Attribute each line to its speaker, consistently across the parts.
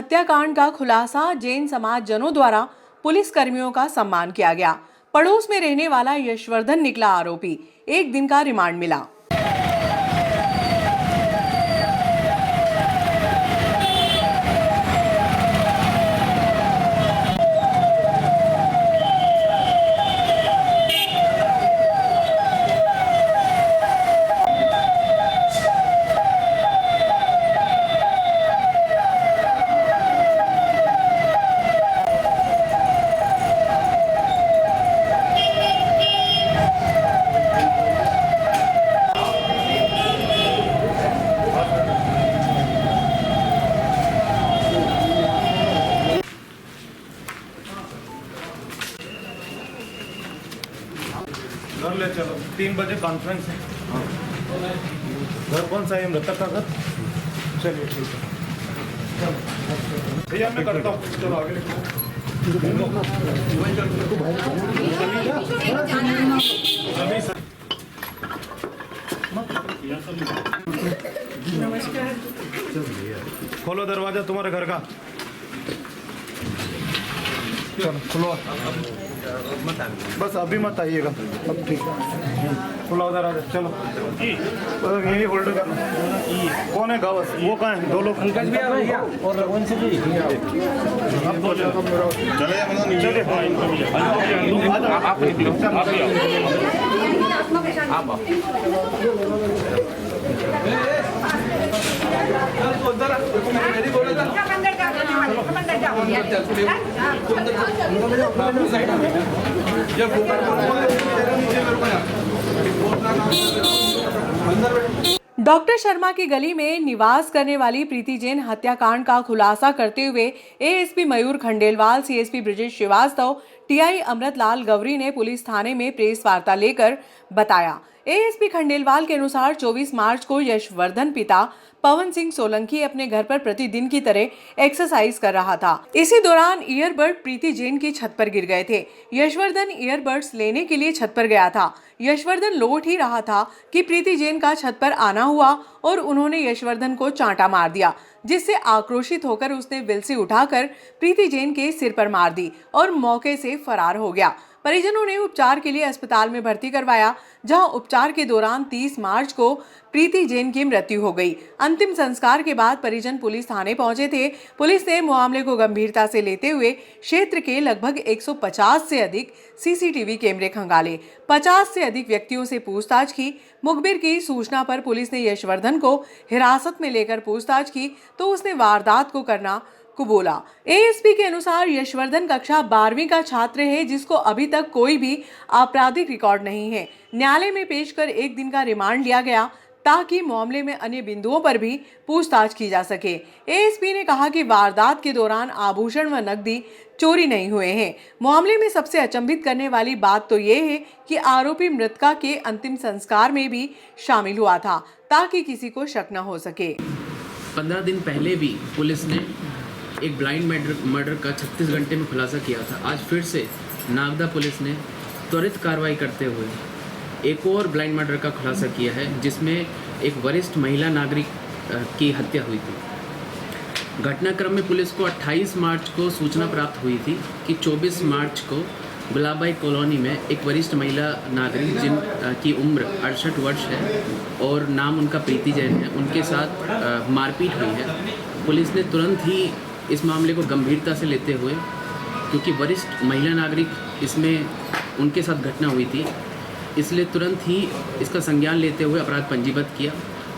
Speaker 1: हत्याकांड का खुलासा, जैन समाज जनों द्वारा पुलिस कर्मियों का सम्मान किया गया। पड़ोस में रहने वाला यशवर्धन निकला आरोपी, 1 दिन का रिमांड मिला।
Speaker 2: घर ले चलो, 3 बजे कॉन्फ्रेंस है। हाँ। घर कौन सा है? मृतक का घर। चलिए ठीक है भैया, मैं करता हूँ। चलो आगे नमस्कार। खोलो दरवाजा तुम्हारे घर का। चलो खुलो, बस अभी मत आइएगा। अब ठीक है, खुला उधर आ जाए। चलो यही होल्ड करना। कौन है गावस? वो कहाँ है? 2 लोग।
Speaker 3: पंकज भैया भैया और रघुवंश जी।
Speaker 1: डॉक्टर शर्मा की गली में निवास करने वाली प्रीति जैन हत्याकांड का खुलासा करते हुए एएसपी मयूर खंडेलवाल, सीएसपी ब्रिजेश श्रीवास्तव, टीआई अमृतलाल गवरी ने पुलिस थाने में प्रेस वार्ता लेकर बताया। एएसपी खंडेलवाल के अनुसार 24 मार्च को यशवर्धन पिता पवन सिंह सोलंकी अपने घर पर प्रतिदिन की तरह एक्सरसाइज कर रहा था। इसी दौरान ईयरबड प्रीति जैन की छत पर गिर गए थे। यशवर्धन ईयरबड्स लेने के लिए छत पर गया था। यशवर्धन लौट ही रहा था कि प्रीति जैन का छत पर आना हुआ और उन्होंने यशवर्धन को चांटा मार दिया, जिससे आक्रोशित होकर उसने विलसी उठाकर प्रीति जैन के सिर पर मार दी और मौके से फरार हो गया। परिजनों ने उपचार के लिए अस्पताल में भर्ती करवाया, जहां उपचार के दौरान 30 मार्च को प्रीति जैन की मृत्यु हो गई। अंतिम संस्कार के बाद परिजन पुलिस थाने पहुंचे थे। पुलिस ने मामले को गंभीरता से लेते हुए क्षेत्र के लगभग 150 से अधिक सीसीटीवी कैमरे खंगाले, 50 से अधिक व्यक्तियों से पूछताछ की। मुखबिर की सूचना पर पुलिस ने यशवर्धन को हिरासत में लेकर पूछताछ की तो उसने वारदात को करना बोला। एएसपी के अनुसार यशवर्धन कक्षा 12वीं का छात्र है, जिसको अभी तक कोई भी आपराधिक रिकॉर्ड नहीं है। न्यायालय में पेश कर 1 दिन का रिमांड लिया गया ताकि मामले में अन्य बिंदुओं पर भी पूछताछ की जा सके। एएसपी ने कहा कि वारदात के दौरान आभूषण व नकदी चोरी नहीं हुए हैं। मामले में सबसे अचंभित करने वाली बात तो ये है कि आरोपी मृतका के अंतिम संस्कार में भी शामिल हुआ था ताकि किसी को शक न हो सके।
Speaker 4: 15 दिन पहले भी पुलिस ने एक ब्लाइंड मर्डर का 36 घंटे में खुलासा किया था। आज फिर से नागदा पुलिस ने त्वरित कार्रवाई करते हुए एक और ब्लाइंड मर्डर का खुलासा किया है, जिसमें एक वरिष्ठ महिला नागरिक की हत्या हुई थी। घटनाक्रम में पुलिस को 28 मार्च को सूचना प्राप्त हुई थी कि 24 मार्च को गुलाबाई कॉलोनी में एक वरिष्ठ महिला नागरिक जिनकी उम्र 68 वर्ष है और नाम उनका प्रीति जैन है, उनके साथ मारपीट हुई है। पुलिस ने तुरंत ही इस मामले को गंभीरता से लेते हुए, क्योंकि वरिष्ठ महिला नागरिक इसमें उनके साथ घटना हुई थी, इसलिए तुरंत ही इसका संज्ञान लेते हुए अपराध पंजीबद्ध किया।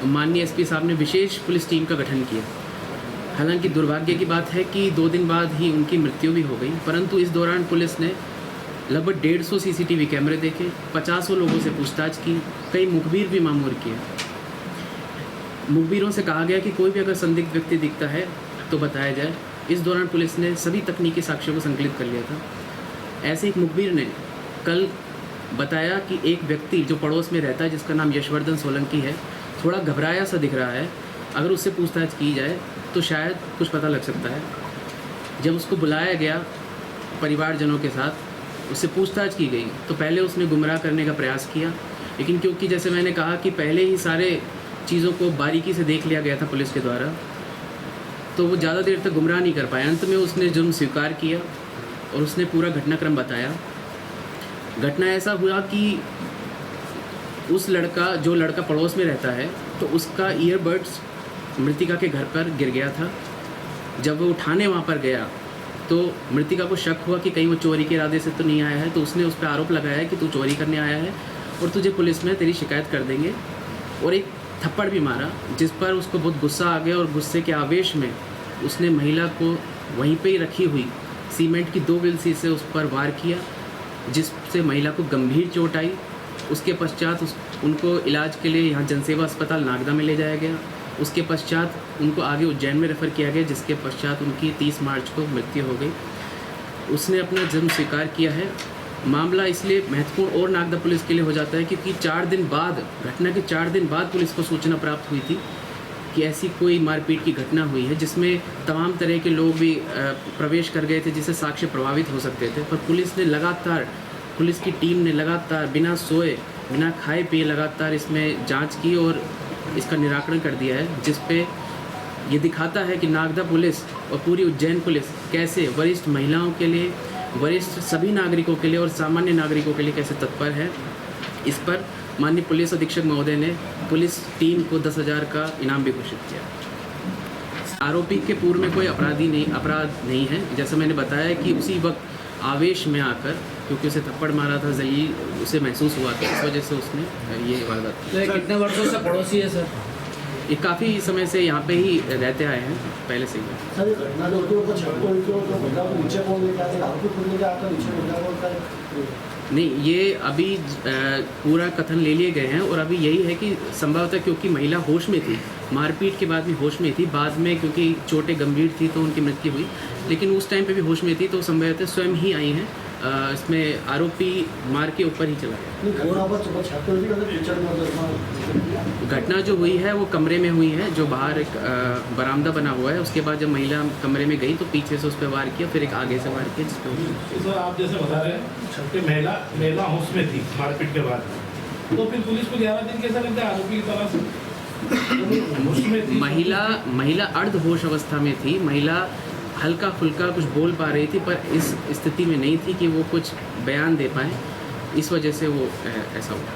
Speaker 4: माननीय एसपी साहब ने विशेष पुलिस टीम का गठन किया। हालांकि दुर्भाग्य की बात है कि 2 दिन बाद ही उनकी मृत्यु भी हो गई, परंतु इस दौरान पुलिस ने लगभग 150 सीसीटीवी कैमरे देखे, 50 लोगों से पूछताछ की, कई मुखबिर भी मामूर किए। मुखबिरों से कहा गया कि कोई भी अगर संदिग्ध व्यक्ति दिखता है तो बताया जाए। इस दौरान पुलिस ने सभी तकनीकी साक्ष्यों को संकलित कर लिया था। ऐसे एक मुखबिर ने कल बताया कि एक व्यक्ति जो पड़ोस में रहता है, जिसका नाम यशवर्धन सोलंकी है, थोड़ा घबराया सा दिख रहा है। अगर उससे पूछताछ की जाए तो शायद कुछ पता लग सकता है। जब उसको बुलाया गया परिवारजनों के साथ, उससे पूछताछ की गई तो पहले उसने गुमराह करने का प्रयास किया, लेकिन क्योंकि जैसे मैंने कहा कि पहले ही सारे चीज़ों को बारीकी से देख लिया गया था पुलिस के द्वारा, तो वो ज़्यादा देर तक गुमराह नहीं कर पाया। अंत में उसने जुर्म स्वीकार किया और उसने पूरा घटनाक्रम बताया। घटना ऐसा हुआ कि जो लड़का पड़ोस में रहता है, तो उसका ईयरबड्स मृतिका के घर पर गिर गया था। जब वो उठाने वहाँ पर गया तो मृतिका को शक हुआ कि कहीं वो चोरी के इरादे से तो नहीं आया है, तो उसने उस पर आरोप लगाया कि तू चोरी करने आया है और तुझे पुलिस में तेरी शिकायत कर देंगे, और एक थप्पड़ भी मारा, जिस पर उसको बहुत गुस्सा आ गया और गुस्से के आवेश में उसने महिला को वहीं पे ही रखी हुई सीमेंट की 2 विलसी से उस पर वार किया, जिससे महिला को गंभीर चोट आई। उसके पश्चात उनको इलाज के लिए यहाँ जनसेवा अस्पताल नागदा में ले जाया गया। उसके पश्चात उनको आगे उज्जैन में रेफ़र किया गया, जिसके पश्चात उनकी 30 मार्च को मृत्यु हो गई। उसने अपना जुर्म स्वीकार किया है। मामला इसलिए महत्वपूर्ण और नागदा पुलिस के लिए हो जाता है क्योंकि 4 दिन बाद, घटना के 4 दिन बाद पुलिस को सूचना प्राप्त हुई थी कि ऐसी कोई मारपीट की घटना हुई है, जिसमें तमाम तरह के लोग भी प्रवेश कर गए थे, जिससे साक्ष्य प्रभावित हो सकते थे। पर पुलिस की टीम ने लगातार बिना सोए बिना खाए पिए लगातार इसमें जांच की और इसका निराकरण कर दिया है, जिस पे ये दिखाता है कि नागदा पुलिस और पूरी उज्जैन पुलिस कैसे वरिष्ठ महिलाओं के लिए, वरिष्ठ सभी नागरिकों के लिए और सामान्य नागरिकों के लिए कैसे तत्पर है। इस पर माननीय पुलिस अधीक्षक महोदय ने पुलिस टीम को 10,000 का इनाम भी घोषित किया। आरोपी के पूर्व में कोई अपराध नहीं है। जैसा मैंने बताया कि उसी वक्त आवेश में आकर, क्योंकि उसे थप्पड़ मारा था, जलील उसे महसूस हुआ था, इस वजह से उसने ये वारदात की।
Speaker 3: तो कितने वर्षों से पड़ोसी है सर?
Speaker 4: ये काफ़ी समय से यहाँ पे ही रहते आए हैं, पहले से ही।
Speaker 5: सर ये घटना जो होती है वो छत को होती है, तो महिला को नीचे कौन लेके आते हैं, आरोपी खुद लेके आता है, नीचे महिला को होता है?
Speaker 4: नहीं, ये अभी पूरा कथन ले लिए गए हैं और अभी यही है कि संभवतः क्योंकि महिला होश में थी, मारपीट के बाद भी होश में थी, बाद में क्योंकि चोटें गंभीर थी तो उनकी मृत्यु हुई, लेकिन उस टाइम पे भी होश में थी, तो संभवतः स्वयं ही आई हैं। इसमें आरोपी मार के ऊपर ही चला गया। घटना जो हुई है वो कमरे में हुई है, जो बाहर एक बरामदा बना हुआ है। उसके बाद जब महिला कमरे में गई तो पीछे से उस पर वार किया, फिर एक आगे से वार किया, जिस
Speaker 6: सर आप जैसे बता रहे हैं कि महिला होश में थी मारपीट के बाद, तो फिर पुलिस को 11 दिन कैसा लगता है आरोपी की तरह से? होश में थी
Speaker 4: महिला अर्ध होश अवस्था में थी। महिला हल्का फुल्का कुछ बोल पा रही थी, पर इस स्थिति में नहीं थी कि वो कुछ बयान दे पाए, इस वजह से वो ऐसा हुआ।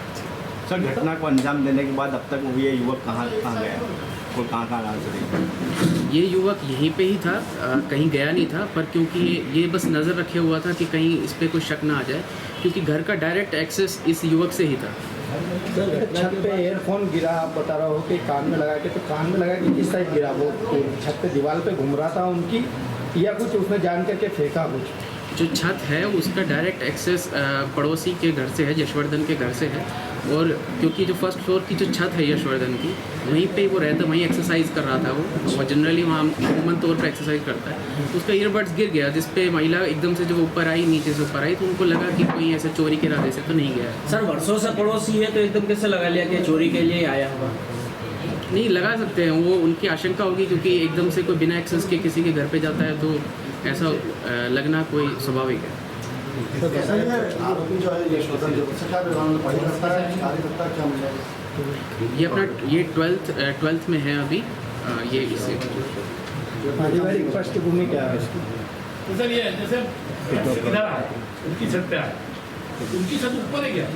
Speaker 7: सर घटना को अंजाम देने के बाद अब तक ये युवक कहाँ गया और कहाँ रहा?
Speaker 4: ये युवक यहीं पे ही था, कहीं गया नहीं था, पर क्योंकि ये बस नज़र रखे हुआ था कि कहीं इस पर कोई शक ना आ जाए, क्योंकि घर का डायरेक्ट एक्सेस इस युवक से ही था।
Speaker 3: सर छत पे एयरफोन गिरा, आप बता रहे हो कि कान में लगा के, तो कान में लगा के किस साइड गिरा? वो छत पे दीवार पे घूम रहा था उनकी, या कुछ उसने जान करके फेंका कुछ?
Speaker 4: जो छत है उसका डायरेक्ट एक्सेस पड़ोसी के घर से है, यशवर्धन के घर से है, और क्योंकि जो फर्स्ट फ्लोर की जो छत है यशवर्धन की, वहीं पे वो रहता, वहीं एक्सरसाइज कर रहा था वो, और जनरली वहाँ अमूमन तौर पर एक्सरसाइज करता है। तो उसका ईयरबड्स गिर गया, जिस पे महिला एकदम से जब ऊपर आई, नीचे से ऊपर आई, तो उनको लगा कि कोई ऐसे चोरी के इरादे से तो नहीं गया।
Speaker 3: सर वर्षों से पड़ोसी है तो एकदम कैसे लगा लिया कि चोरी के लिए आया होगा?
Speaker 4: नहीं लगा सकते हैं, वो उनकी आशंका होगी, क्योंकि एकदम से कोई बिना एक्सेस के किसी के घर पे जाता है तो ऐसा लगना कोई स्वाभाविक है।
Speaker 5: तो कैसा ये आरोपी जो है यशवर्धन, जो उससे क्या पढ़ाई करता है, कार्य करता है, क्या मिला है?
Speaker 4: ये अपना ये 12th में है अभी, ये इससे
Speaker 3: पारिवारिक पृष्ठभूमि क्या है इसकी?
Speaker 6: तो सर ये जैसे इधर आए, उनकी छत पे आए, उनकी छत ऊपर है क्या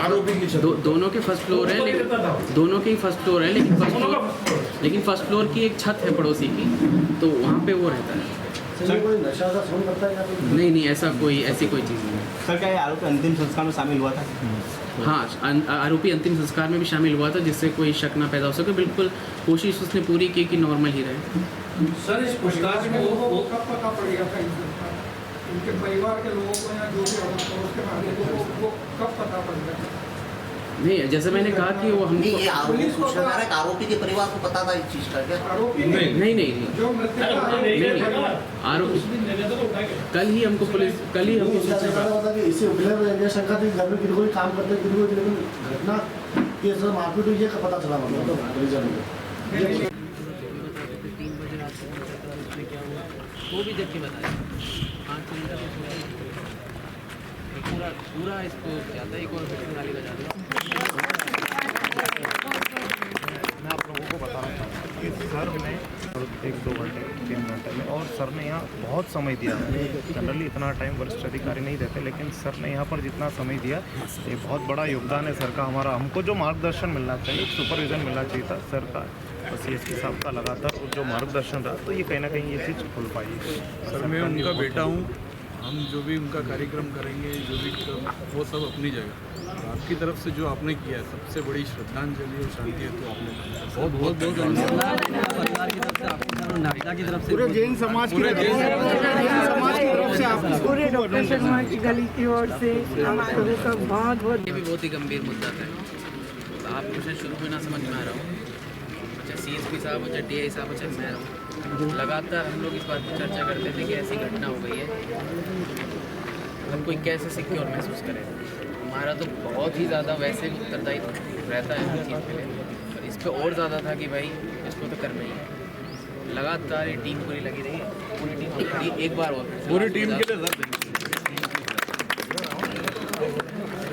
Speaker 6: आरोपी की छत?
Speaker 4: दोनों के फर्स्ट फ्लोर है, लेकिन दोनों के ही फर्स्ट फ्लोर है, लेकिन फर्स्ट फ्लोर की एक छत है पड़ोसी की, तो वहाँ पे वो रहता है।
Speaker 5: सर कोई नशा का सेवन करता है या फिर?
Speaker 4: नहीं, ऐसी कोई चीज़ नहीं है।
Speaker 7: सर क्या ये आरोपी अंतिम संस्कार में शामिल हुआ था?
Speaker 4: हाँ, आरोपी अंतिम संस्कार में भी शामिल हुआ था, जिससे कोई शक ना पैदा हो सके। बिल्कुल कोशिश उसने पूरी की कि नॉर्मल ही रहे।
Speaker 6: सर इस पूछताछ में वो
Speaker 8: कब पता पड़ेगा था उनके परिवार के लोगों को या जो भी उसके मामले को वो कब पता पड़ेगा?
Speaker 4: नहीं, जैसे मैंने कहा कि वो हमको
Speaker 9: ये आरोपी के परिवार को पता था इस चीज का क्या?
Speaker 8: आरोपी
Speaker 4: नहीं
Speaker 8: जो मृतक
Speaker 4: आरोपी कल ही हमको सूचना
Speaker 5: पता कि इसे उगले शंका थी, घर में किसी को काम करते किसी को, लेकिन घटना ये सब मारपीट हुई है, पता चला मतलब
Speaker 4: वो भी देख के बताया। पूरा इसको जाता है, एक और गाली बजा
Speaker 2: लोगों को बताना चाहूँगा कि सर ने 1-2 घंटे 3 घंटे में, और सर ने यहाँ बहुत समय दिया। जनरली इतना टाइम वरिष्ठ अधिकारी नहीं देते, लेकिन सर ने यहाँ पर जितना समय दिया ये बहुत बड़ा योगदान है सर का। हमारा हमको जो मार्गदर्शन मिलना चाहिए, सुपरविज़न मिलना चाहिए था सर का और CSP साहब का लगातार जो मार्गदर्शन रहा, तो ये कहीं ना कहीं ये चीज़ खुल पाई है।
Speaker 10: सर मैं उनका बेटा हूँ, हम जो भी उनका कार्यक्रम करेंगे, जो भी वो सब अपनी जगह। आपकी तरफ से जो आपने किया है सबसे बड़ी श्रद्धांजलि और शांति है, तो आपने बहुत बहुत बहुत
Speaker 3: परिवार की तरफ से आपको, नागदा की तरफ से,
Speaker 2: पूरे जैन समाज की तरफ से आपको,
Speaker 11: पूरे डॉक्टर शर्मा की गली की ओर से हम लोगों का बहुत बहुत।
Speaker 4: ये भी बहुत ही गंभीर मुद्दा था। आपको शायद शुरू में ना समझ में आ रहा हो, चाहे CSP साहब हो, चाहे TI साहब हो, चाहे मैं रहूँ, लगातार हम लोग इस बात पर चर्चा करते थे कि ऐसी घटना हो गई है, हम कोई कैसे सिक्योर महसूस करें। हमारा तो बहुत ही ज़्यादा वैसे उत्तरदायित्व रहता है हर चीज़ के लिए, और इस पर और ज़्यादा था कि भाई इसको तो करना ही है। लगातार ये टीम पूरी लगी रही, पूरी टीम खड़ी, एक बार और
Speaker 10: पूरी टीम के लिए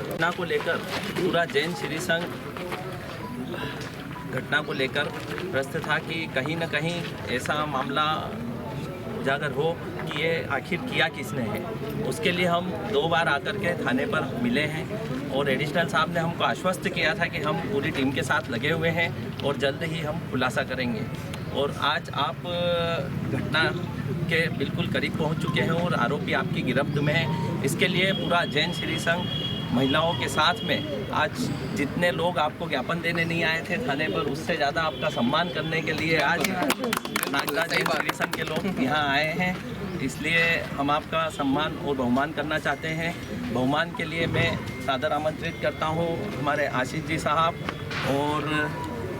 Speaker 12: घटना को लेकर पूरा जैन श्री संघ घटना को लेकर प्रस्त था कि कहीं न कहीं ऐसा मामला उजागर हो कि ये आखिर किया किसने है। उसके लिए हम 2 बार आकर के थाने पर मिले हैं और एडिशनल साहब ने हमको आश्वस्त किया था कि हम पूरी टीम के साथ लगे हुए हैं और जल्द ही हम खुलासा करेंगे। और आज आप घटना के बिल्कुल करीब पहुंच चुके हैं और आरोपी आपकी गिरफ्त में है। इसके लिए पूरा जैन श्री संघ महिलाओं के साथ में आज जितने लोग आपको ज्ञापन देने नहीं आए थे थाने पर, उससे ज़्यादा आपका सम्मान करने के लिए आज नागदा जैन श्री संघ के लोग यहाँ आए हैं। इसलिए हम आपका सम्मान और बहुमान करना चाहते हैं। बहुमान के लिए मैं सादर आमंत्रित करता हूँ हमारे आशीष जी साहब और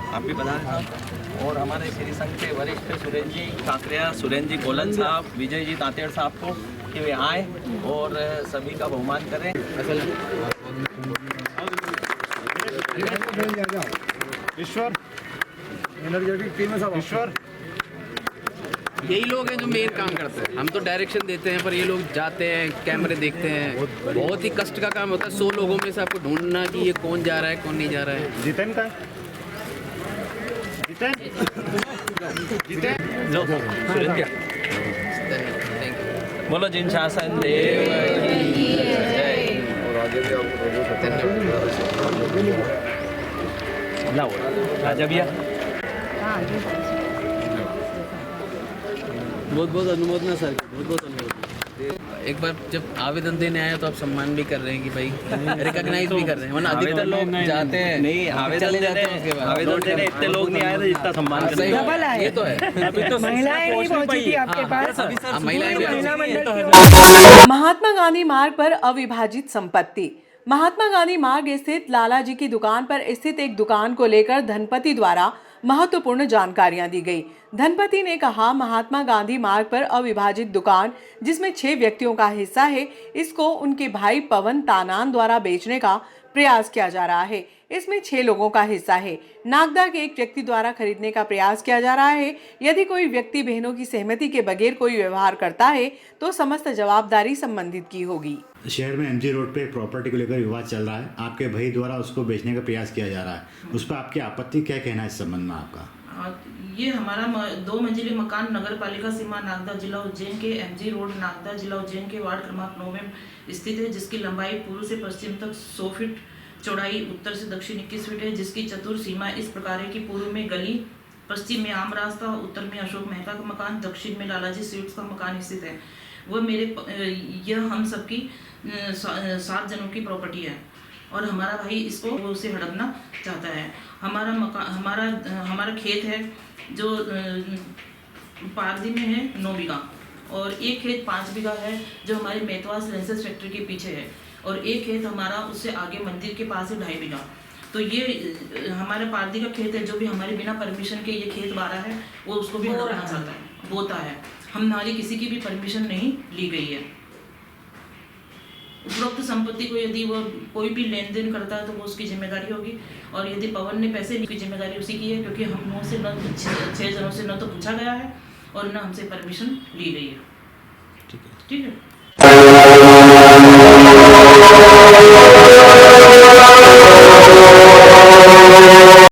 Speaker 12: आप भी बता साहब, और हमारे श्री संघ के वरिष्ठ सुरेंद्र जी काकरिया, सुरेंद्र जी गोलन साहब, विजय जी तातेड़ साहब को कि वे आए और सभी का बहुमान करें।
Speaker 2: ईश्वर एनर्जेटिक टीम है सब। ईश्वर
Speaker 4: यही लोग हैं जो मेन काम करते हैं, हम तो डायरेक्शन देते हैं, पर ये लोग जाते हैं, कैमरे देखते हैं। बहुत ही कष्ट का काम होता है 100 लोगों में से आपको ढूंढना कि ये कौन जा रहा है कौन नहीं जा रहा है।
Speaker 2: जितेन का
Speaker 12: बोलो जिन शासन देव की जय। राजा भैया
Speaker 4: बहुत बहुत अनुमोदन सर, बहुत बहुत अनुमोदन। एक बार जब आवेदन देने आए तो आप सम्मान भी कर रहे हैं कि भाई रिकॉग्नाइज भी कर रहे हैं, वरना अधिकतर लोग जाते हैं
Speaker 12: नहीं आवेदन देने इतने लोग नहीं आए थे जितना सम्मान करने।
Speaker 4: ये तो है,
Speaker 11: महिलाएं नहीं पहुंची थी आपके पास।
Speaker 1: महात्मा गांधी मार्ग पर अविभाजित संपत्ति। महात्मा गांधी मार्ग स्थित लालाजी की दुकान पर स्थित एक दुकान को लेकर धनपति द्वारा महत्वपूर्ण जानकारियां दी गई। धनपति ने कहा, महात्मा गांधी मार्ग पर अविभाजित दुकान जिसमें 6 व्यक्तियों का हिस्सा है, इसको उनके भाई पवन तानान द्वारा बेचने का प्रयास किया जा रहा है। इसमें 6 लोगों का हिस्सा है। नागदा के एक व्यक्ति द्वारा खरीदने का प्रयास किया जा रहा है। यदि कोई व्यक्ति बहनों की सहमति के बगैर कोई व्यवहार करता है तो समस्त जवाबदारी संबंधित की होगी।
Speaker 13: शहर में MG रोड पे प्रॉपर्टी को लेकर विवाद चल रहा है, आपके भाई द्वारा उसको बेचने का प्रयास किया जा रहा है, उस पर आपकी आपत्ति क्या कहना है इस संबंध में आपका?
Speaker 14: ये हमारा 2 मंजिले मकान नगर पालिका सीमा नागदा जिला उज्जैन के MG रोड नागदा जिला उज्जैन के वार्ड क्रमांक 9 में स्थित है, जिसकी लंबाई पूर्व से पश्चिम तक 100 फीट, चौड़ाई उत्तर से दक्षिण 21 फीट है, जिसकी चतुर सीमा इस प्रकार है कि पूर्व में गली, पश्चिम में आम रास्ता, उत्तर में अशोक मेहता का मकान, दक्षिण में लालाजी स्वीट्स का मकान स्थित है। यह हम सबकी 7 जनों की प्रॉपर्टी है और हमारा भाई इसको उसे हड़पना चाहता है। हमारा खेत है जो पारदी में है 9 बीघा, और एक खेत 5 बीघा है जो हमारे मेहतवास लेंसेज फैक्ट्री के पीछे है, और एक खेत हमारा उससे आगे मंदिर के पास है 2.5 बीघा। तो ये हमारे पारदी का खेत है, जो भी हमारे बिना परमिशन के ये खेत बारा है वो उसको भी हड़पना चाहता है, बोता है। हमारी किसी की भी परमिशन नहीं ली गई है। उपरोक्त संपत्ति को यदि वो कोई भी लेन देन करता है तो वो उसकी जिम्मेदारी होगी, और यदि पवन ने पैसे ली की जिम्मेदारी उसी की है, क्योंकि हम से न 6 जनों से न तो पूछा गया है और न हमसे परमिशन ली गई है। ठीक है।